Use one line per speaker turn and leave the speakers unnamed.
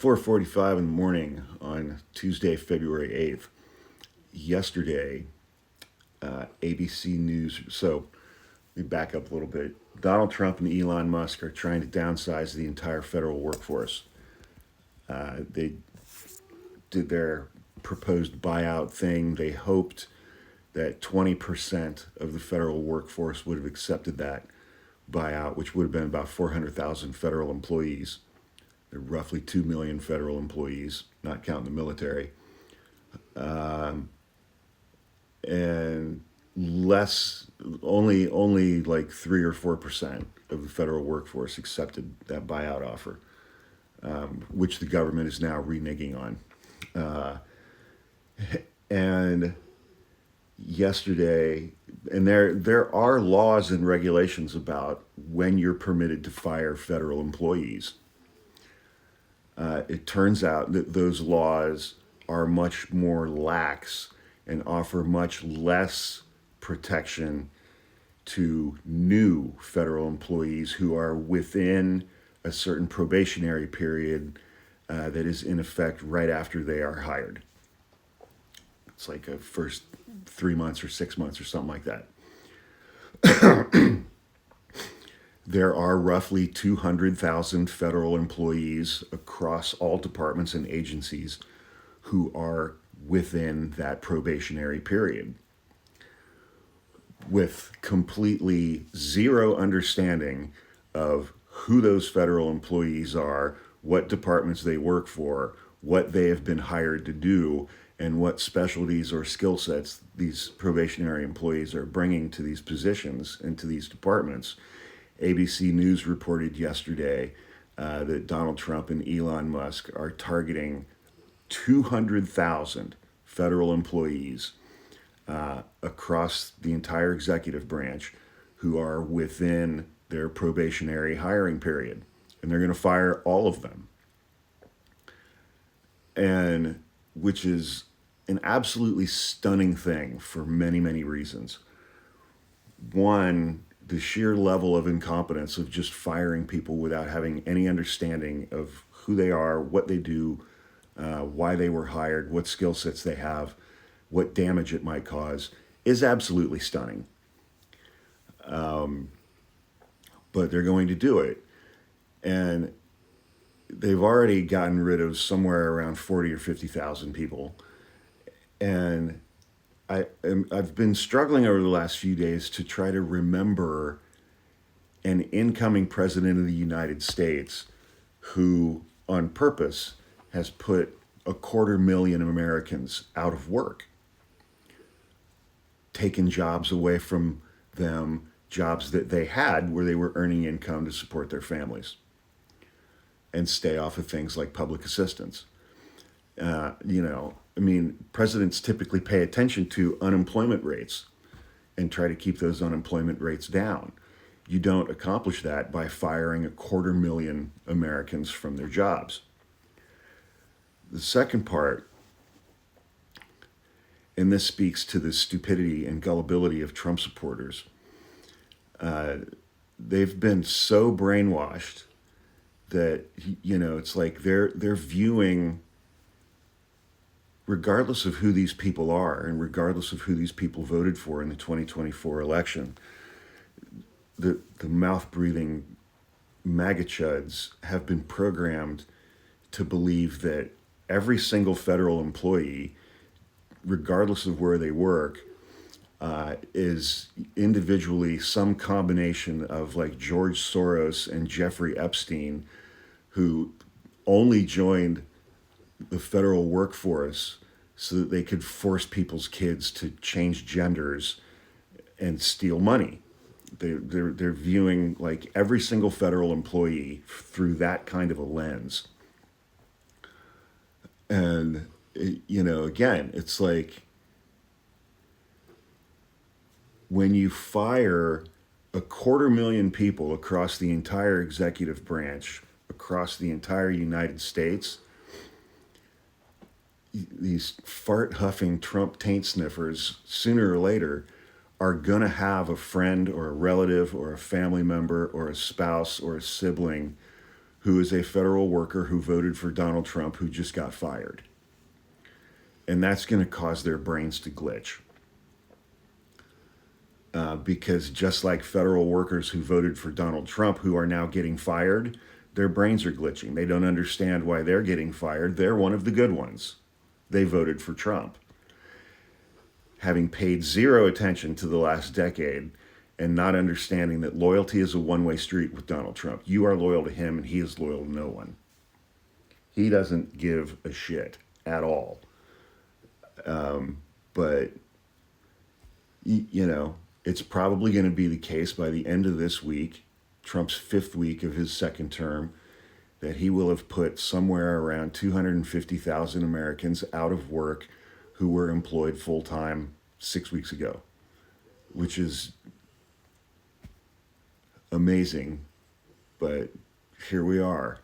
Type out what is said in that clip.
4:45 in the morning on Tuesday, February 8th. Yesterday, ABC News. So let me back up a little bit. Donald Trump and Elon Musk are trying to downsize the entire federal workforce. They did their proposed buyout thing. They hoped that 20% of the federal workforce would have accepted that buyout, which would have been about 400,000 federal employees. There are roughly 2 million federal employees, not counting the military. And less, only like 3 or 4% of the federal workforce accepted that buyout offer, which the government is now reneging on. And yesterday, and there are laws and regulations about when you're permitted to fire federal employees. It turns out that those laws are much more lax and offer much less protection to new federal employees who are within a certain probationary period that is in effect right after they are hired. It's like a first 3 months or 6 months or something like that. There are roughly 200,000 federal employees across all departments and agencies who are within that probationary period, with completely zero understanding of who those federal employees are, what departments they work for, what they have been hired to do, and what specialties or skill sets these probationary employees are bringing to these positions and to these departments. ABC News reported yesterday that Donald Trump and Elon Musk are targeting 200,000 federal employees across the entire executive branch who are within their probationary hiring period. And they're going to fire all of them. And which is an absolutely stunning thing for many, many reasons. One, the sheer level of incompetence of just firing people without having any understanding of who they are, what they do, why they were hired, what skill sets they have, what damage it might cause, is absolutely stunning. But they're going to do it. And they've already gotten rid of somewhere around 40 or 50,000 people. And I've been struggling over the last few days to try to remember an incoming president of the United States who, on purpose, has put 250,000 Americans out of work, taken jobs away from them, jobs that they had where they were earning income to support their families and stay off of things like public assistance. Presidents typically pay attention to unemployment rates and try to keep those unemployment rates down. You don't accomplish that by firing 250,000 Americans from their jobs. The second part, and this speaks to the stupidity and gullibility of Trump supporters, they've been so brainwashed that, it's like they're viewing, regardless of who these people are and regardless of who these people voted for in the 2024 election, the mouth-breathing MAGA chuds have been programmed to believe that every single federal employee, regardless of where they work, is individually some combination of like George Soros and Jeffrey Epstein, who only joined the federal workforce so that they could force people's kids to change genders and steal money. They're viewing like every single federal employee through that kind of a lens. And, again, it's like when you fire 250,000 people across the entire executive branch, across the entire United States, these fart-huffing Trump taint sniffers, sooner or later, are going to have a friend or a relative or a family member or a spouse or a sibling who is a federal worker who voted for Donald Trump who just got fired. And that's going to cause their brains to glitch. Because just like federal workers who voted for Donald Trump who are now getting fired, their brains are glitching. They don't understand why they're getting fired. They're one of the good ones. They voted for Trump. Having paid zero attention to the last decade and not understanding that loyalty is a one-way street with Donald Trump. You are loyal to him and he is loyal to no one. He doesn't give a shit at all. But, you know, it's probably going to be the case by the end of this week, Trump's 5th week of his second term, that he will have put somewhere around 250,000 Americans out of work who were employed full-time 6 weeks ago, which is amazing, but here we are.